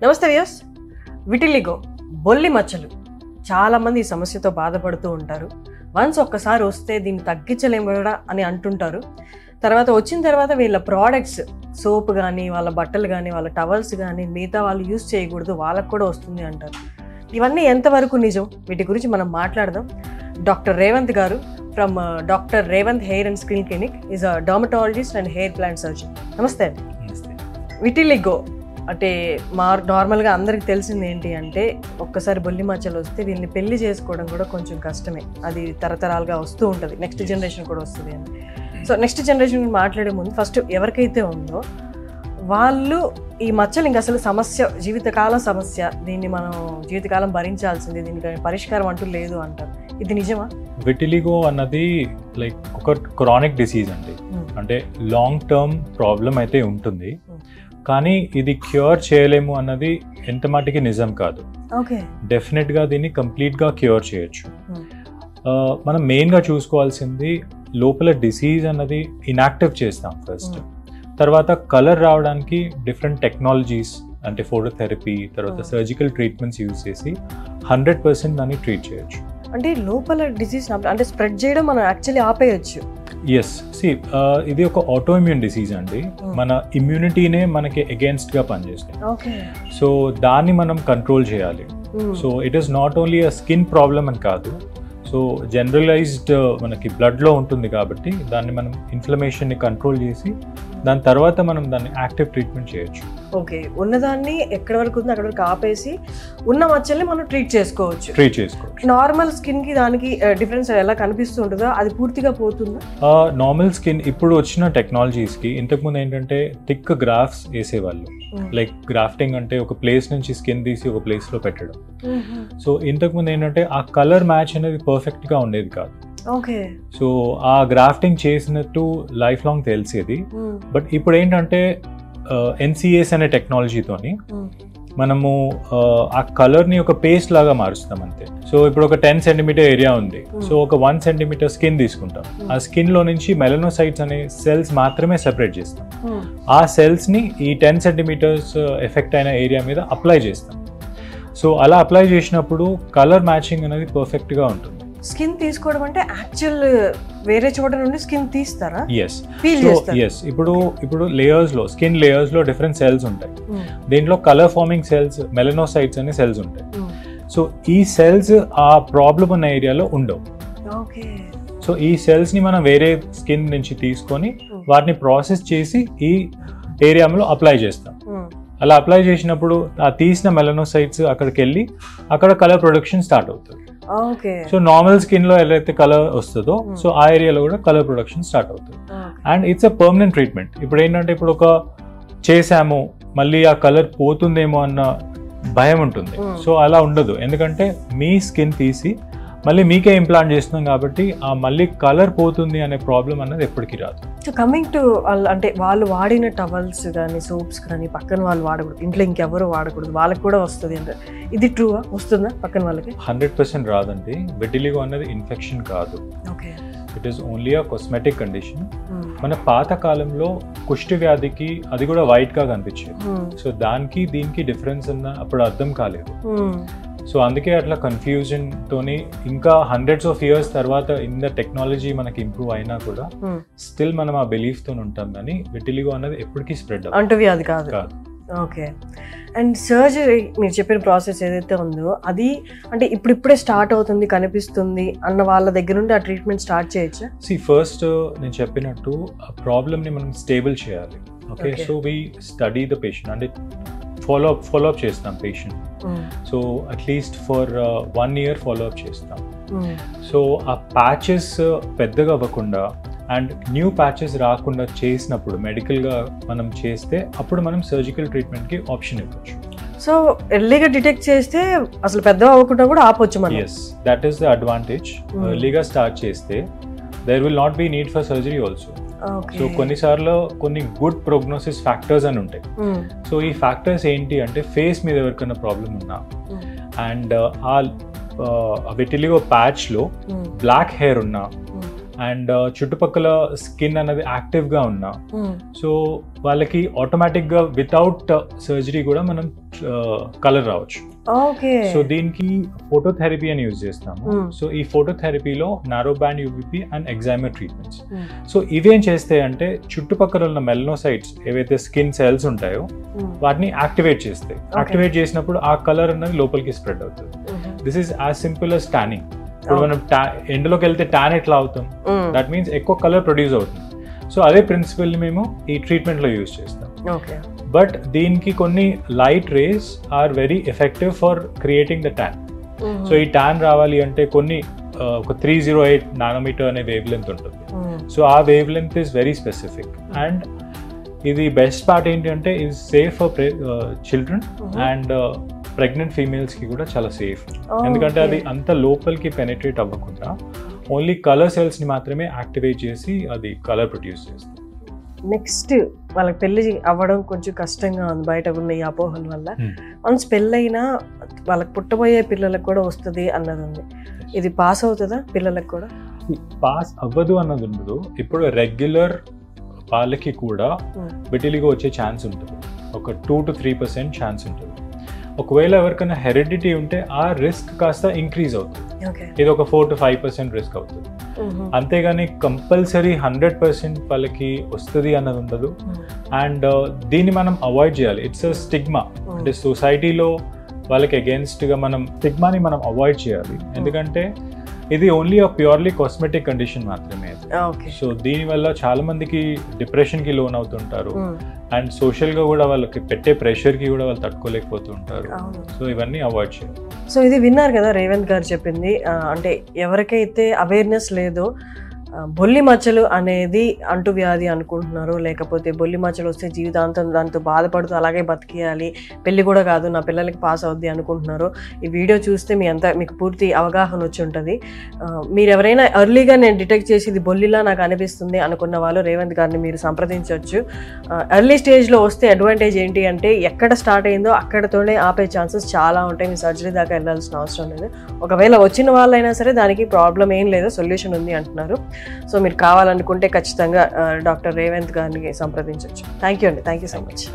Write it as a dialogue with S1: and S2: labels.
S1: నమస్తే views. Vitiligo బొల్లి మచ్చలు చాలా మంది ఈ సమస్యతో బాధపడుతూ ఉంటారు. వన్స్ ఒక్కసారి వస్తే దీన్ని తగ్గించలేము కూడా అని అంటుంటారు. తర్వాత వచ్చిన తర్వాత వీళ్ళ ప్రోడక్ట్స్ సోప్ కానీ వాళ్ళ బట్టలు కానీ వాళ్ళ టవల్స్ కానీ మిగతా వాళ్ళు యూజ్ చేయకూడదు, వాళ్ళకు కూడా వస్తుంది అంటారు. ఇవన్నీ ఎంతవరకు నిజం? వీటి గురించి మనం మాట్లాడదాం. డాక్టర్ రేవంత్ గారు from doctor Revanth hair and skin clinic is a dermatologist and hair plant surgeon. నమస్తే అండి. విటిలిగో అంటే నార్మల్గా అందరికి తెలిసింది ఏంటి అంటే, ఒక్కసారి బొల్లి మచ్చలు వస్తే వీళ్ళని పెళ్లి చేసుకోవడం కూడా కొంచెం కష్టమే. అది తరతరాలుగా వస్తూ ఉంటుంది, నెక్స్ట్ జనరేషన్ కూడా వస్తుంది అని. సో నెక్స్ట్ జనరేషన్ మాట్లాడే ముందు ఫస్ట్ ఎవరికైతే ఉందో వాళ్ళు ఈ మచ్చలు ఇంక అసలు సమస్య, జీవితకాలం సమస్య, దీన్ని మనం జీవితకాలం భరించాల్సింది, దీనికి పరిష్కారం అంటూ లేదు అంటారు. ఇది నిజమా?
S2: విటిలిగో అన్నది లైక్ ఒక క్రానిక్ డిసీజ్ అండి. అంటే లాంగ్ టర్మ్ ప్రాబ్లం అయితే ఉంటుంది, కానీ ఇది క్యూర్ చేయలేము అన్నది ఎంత మటుకి నిజం కాదు. డెఫినెట్గా దీన్ని కంప్లీట్గా క్యూర్ చేయొచ్చు. మనం మెయిన్గా చూసుకోవాల్సింది లోపల డిసీజ్ అన్నది ఇన్యాక్టివ్ చేస్తాం ఫస్ట్. తర్వాత కలర్ రావడానికి డిఫరెంట్ టెక్నాలజీస్ అంటే ఫోటోథెరపీ, తర్వాత సర్జికల్ ట్రీట్మెంట్స్ యూజ్ చేసి 100% దాన్ని ట్రీట్ చేయొచ్చు.
S1: అంటే లోపల డిసీజ్ అంటే స్ప్రెడ్ చేయడం మనం యాక్చువల్లీ ఆపేయచ్చు.
S2: ఎస్, ఇది ఒక ఆటోఇమ్యూన్ డిసీజ్ అండి. మన ఇమ్యూనిటీనే మనకి అగేన్స్ట్గా పనిచేస్తుంది. సో దాన్ని మనం కంట్రోల్ చేయాలి. So it is not only a skin problem అని కాదు. సో జనరలైజ్డ్ మనకి బ్లడ్లో ఉంటుంది కాబట్టి దాన్ని మనం ఇన్ఫ్లమేషన్ని కంట్రోల్ చేసి దాని తర్వాత మనం దాన్ని యాక్టివ్ ట్రీట్మెంట్ చేయొచ్చు.
S1: ఓకే, ఉన్నదాన్ని ఎక్కడి వరకు ఉందో అక్కడ వరకు ఆపేసి ఉన్న మచ్చల్ని మనం ట్రీట్ చేసుకోవచ్చు. నార్మల్ స్కిన్ కి దానికి డిఫరెన్స్ ఎలా కనిపిస్తూ ఉంటుందో అది పూర్తిగా పోతుందా?
S2: నార్మల్ స్కిన్ ఇప్పుడు వచ్చిన టెక్నాలజీస్ కి ఇంతకుముందు ఏంటంటే థిక్ గ్రాఫ్స్ వేసేవాళ్ళు. లైక్ గ్రాఫ్టింగ్ అంటే ఒక ప్లేస్ నుంచి స్కిన్ తీసి ఒక ప్లేస్ లో పెట్టడం. సో ఇంతకుముందు ఏంటంటే ఆ కలర్ మ్యాచ్ అనేది పర్ఫెక్ట్ గా ఉండేది కాదు. సో ఆ గ్రాఫ్టింగ్ చేసినట్టు లైఫ్ లాంగ్ తెలిసేది. బట్ ఇప్పుడు ఏంటంటే NCS అనే టెక్నాలజీతోని మనము ఆ కలర్ ని ఒక పేస్ట్ లాగా మారుస్తాం అంతే. సో ఇప్పుడు ఒక 10 సెంటీమీటర్ ఏరియా ఉంది. సో ఒక 1 సెంటీమీటర్ స్కిన్ తీసుకుంటాం. ఆ స్కిన్ లో నుంచి మెలనోసైట్స్ అనే సెల్స్ మాత్రమే సెపరేట్ చేస్తాం. ఆ సెల్స్ ని ఈ 10 సెంటీమీటర్స్ ఎఫెక్ట్ అయిన ఏరియా మీద అప్లై చేస్తాం. సో అలా అప్లై చేసినప్పుడు కలర్ మ్యాచింగ్ అనేది పర్ఫెక్ట్ గా ఉంటుంది.
S1: స్కిన్ తీసుకోవడం అంటే యాక్చువల్ వేరే చోట నుండి స్కిన్ తీస్తారా?
S2: ఎస్. ఇప్పుడు లేయర్స్ లో, స్కిన్ లేయర్స్ లో డిఫరెంట్ సెల్స్ ఉంటాయి. దీంట్లో కలర్ ఫార్మింగ్ సెల్స్, మెలనోసైట్స్ అనే సెల్స్ ఉంటాయి. సో ఈ సెల్స్ ఆ ప్రాబ్లం ఉన్న ఏరియాలో ఉండవు. సో ఈ సెల్స్ ని మనం వేరే స్కిన్ నుంచి తీసుకొని వాటిని ప్రాసెస్ చేసి ఈ ఏరియాలో అప్లై చేస్తాం. అలా అప్లై చేసినప్పుడు ఆ తీసిన మెలనోసైట్స్ అక్కడికి వెళ్ళి అక్కడ కలర్ ప్రొడక్షన్ స్టార్ట్ అవుతుంది. సో నార్మల్ స్కిన్ లో ఎలా అయితే కలర్ వస్తుందో, సో ఆ ఏరియాలో కూడా కలర్ ప్రొడక్షన్ స్టార్ట్ అవుతుంది. And it's a permanent treatment. ఇప్పుడు ఏంటంటే ఇప్పుడు ఒక చేసాము మళ్ళీ ఆ కలర్ పోతుందేమో అన్న భయం ఉంటుంది. సో అలా ఉండదు, ఎందుకంటే మీ స్కిన్ తీసి మళ్ళీ మీకే ఇంప్లాంట్ చేస్తున్నాం కాబట్టి ఆ మళ్ళీ కలర్ పోతుంది అనే ప్రాబ్లం అన్నది ఎప్పటికీ రాదు.
S1: సో కమింగ్ టు అంటే వాళ్ళు వాడిన టవల్స్ కానీ సోప్స్ కానీ పక్కన వాళ్ళు వాడకూడదు, ఇంట్లో ఇంకెవరు వాడకూడదు, వాళ్ళకి కూడా వస్తుంది అంటే ఇది ట్రూవా? వస్తుందా పక్కన వాళ్ళకి?
S2: 100% రాదండి. విటిలిగో అన్నది ఇన్ఫెక్షన్ కాదు. It is only a cosmetic condition. మన పాత కాలంలో కుష్టి వ్యాధికి అది కూడా వైట్ గా కనిపించేది. సో దానికి దీనికి డిఫరెన్స్ అన్న అప్పుడు అర్థం కాలేదు. సో అందుకే అట్లా కన్ఫ్యూజన్ తోని ఇంకా హండ్రెడ్స్ ఆఫ్ ఇయర్స్ తర్వాత ఇంత టెక్నాలజీ మనకి ఇంప్రూవ్ అయినా కూడా స్టిల్ మనం ఆ బిలీఫ్ తో ఉంటాం. కానీ విటిలిగో అన్నది ఎప్పటికీ స్ప్రెడ్
S1: అంటువ్యాధి కాదు. ఓకే. అండ్ సర్జరీ మీరు చెప్పిన ప్రాసెస్ ఏదైతే ఉందో అది అంటే ఇప్పుడిప్పుడే స్టార్ట్ అవుతుంది కనిపిస్తుంది అన్న వాళ్ళ దగ్గర నుండి ఆ ట్రీట్మెంట్ స్టార్ట్ చేయొచ్చా?
S2: ఫస్ట్ నేను చెప్పినట్టు ఆ ప్రాబ్లమ్ ని మనం స్టేబుల్ చేయాలి. Okay, so we study the patient అంటే ఫాలో అప్ చేస్తాం patient. So at least for 1 year follow up చేస్తాం. సో ఆ ప్యాచెస్ పెద్దగా అవ్వకుండా అండ్ న్యూ ప్యాచెస్ రాకుండా చేసినప్పుడు మెడికల్గా మనం చేస్తే అప్పుడు మనం సర్జికల్ ట్రీట్మెంట్కి ఆప్షన్ ఇవ్వచ్చు.
S1: సో ఎర్లీగా డిటెక్ట్ చేస్తే అసలు పెద్దగా అవ్వకుండా కూడా ఆపొచ్చు మనం.
S2: Yes, that is the advantage. ఎర్లీగా స్టార్ట్ చేస్తే there will not be need for surgery also. So కొన్నిసార్లు కొన్ని గుడ్ ప్రోగ్నోసిస్ ఫ్యాక్టర్స్ అని ఉంటాయి. సో ఈ ఫ్యాక్టర్స్ ఏంటి అంటే ఫేస్ మీద ఎవరికైనా ప్రాబ్లం ఉన్నా అండ్ ఆ విటిలిగో ప్యాచ్ లో బ్లాక్ హెయిర్ ఉన్నా అండ్ చుట్టుపక్కల స్కిన్ అనేది యాక్టివ్గా ఉన్నా సో వాళ్ళకి ఆటోమేటిక్గా వితౌట్ సర్జరీ కూడా మనం కలర్ రావచ్చు.
S1: ఓకే.
S2: సో దీనికి ఫోటోథెరపీ అని యూజ్ చేస్తాము. సో ఈ ఫోటోథెరపీలో narrow band UVB and excimer treatments. So ఇవేం చేస్తాయి అంటే చుట్టుపక్కల ఉన్న మెలనోసైట్స్ ఏవైతే స్కిన్ సెల్స్ ఉంటాయో వాటిని యాక్టివేట్ చేస్తాయి. యాక్టివేట్ చేసినప్పుడు ఆ కలర్ అనేది లోపలికి స్ప్రెడ్ అవుతుంది. This is as simple as tanning. ఇప్పుడు మనం ఎండలోకి వెళ్తే టాన్ ఎట్లా అవుతాం, దట్ మీన్స్ ఎక్కువ కలర్ ప్రొడ్యూస్ అవుతుంది. సో అదే ప్రిన్సిపల్ ని మేము ఈ ట్రీట్మెంట్ లో యూజ్ చేస్తాం. బట్ దీనికి కొన్ని light rays are very effective for creating the tan. So ఈ ట్యాన్ రావాలి అంటే కొన్ని ఒక 308 నానోమీటర్ అనే వేవ్ లెంత్ ఉంటుంది. సో ఆ wave length is very specific. And ఇది బెస్ట్ పార్ట్ ఏంటి అంటే ఇది safe for children and pregnant females కి కూడా చాలా సేఫ్. ఎందుకంటే అది అంత లోపలికి పెనిట్రేట్ అవ్వకుండా ఓన్లీ కలర్ సెల్స్ ని మాత్రమే యాక్టివేట్ చేసి అది కలర్ ప్రొడ్యూస్ చేస్తుంది.
S1: నెక్స్ట్ వాళ్ళకి పెళ్లి అవ్వడం కొంచెం కష్టంగా ఉంది బయట ఉన్న ఈ అపోహల వల్ల. వన్స్ పెళ్ళైనా వాళ్ళకి పుట్టబోయే పిల్లలకు కూడా వస్తుంది అన్నది ఉంది. ఇది పాస్ అవుతుందా పిల్లలకు కూడా?
S2: పాస్ అవ్వదు అన్నది ఉండదు. ఇప్పుడు రెగ్యులర్ వాళ్ళకి కూడా విటిలిగో వచ్చే ఛాన్స్ ఉంటుంది. ఒక 2 to 3% ఛాన్స్ ఉంటుంది. ఒకవేళ ఎవరికైనా హెరిడిటీ ఉంటే ఆ రిస్క్ కాస్త ఇంక్రీజ్ అవుతుంది. ఇది ఒక 4 to 5% రిస్క్ అవుతుంది. అంతేగాని కంపల్సరీ 100% వాళ్ళకి వస్తుంది అన్నది ఉండదు. అండ్ దీన్ని మనం అవాయిడ్ చేయాలి. It's a stigma. అంటే సొసైటీలో వాళ్ళకి అగేన్స్ట్గా మనం స్టిగ్మాని మనం అవాయిడ్ చేయాలి. ఎందుకంటే ఇది ఓన్లీ అ ప్యూర్లీ కాస్మెటిక్ కండిషన్ మాత్రమే. సో దీనివల్ల చాలా మందికి డిప్రెషన్కి లోన్ అవుతుంటారు. అండ్ సోషల్గా కూడా వాళ్ళకి పెట్టే ప్రెషర్కి కూడా వాళ్ళు తట్టుకోలేకపోతుంటారు. సో ఇవన్నీ అవాయిడ్ చేయాలి.
S1: సో ఇది విన్నారు కదా రేవంత్ గారు చెప్పింది. అంటే ఎవరికైతే అవేర్నెస్ లేదో బొల్లి మచ్చలు అనేది అంటువ్యాధి అనుకుంటున్నారు, లేకపోతే బొల్లి మచ్చలు వస్తే జీవితాంతం దాంతో బాధపడుతూ అలాగే బతికేయాలి, పెళ్ళి కూడా కాదు నా పిల్లలకి పాస్ అవుద్ది అనుకుంటున్నారు. ఈ వీడియో చూస్తే మీకు పూర్తి అవగాహన వచ్చి ఉంటుంది. మీరు ఎవరైనా ఎర్లీగా నేను డిటెక్ట్ చేసి ఇది బొల్లిలా నాకు అనిపిస్తుంది అనుకున్న వాళ్ళు రేవంత్ గారిని మీరు సంప్రదించవచ్చు. ఎర్లీ స్టేజ్లో వస్తే అడ్వాంటేజ్ ఏంటి అంటే ఎక్కడ స్టార్ట్ అయిందో అక్కడతోనే ఆపే ఛాన్సెస్ చాలా ఉంటాయి. మీ సర్జరీ దాకా వెళ్ళాల్సిన అవసరం లేదు. ఒకవేళ వచ్చిన వాళ్ళైనా సరే దానికి ప్రాబ్లం ఏం లేదు, సొల్యూషన్ ఉంది అంటున్నారు. సో మీరు కావాలనుకుంటే ఖచ్చితంగా డాక్టర్ రేవంత్ గారిని సంప్రదించవచ్చు. థ్యాంక్ యూ అండి. Thank you so much.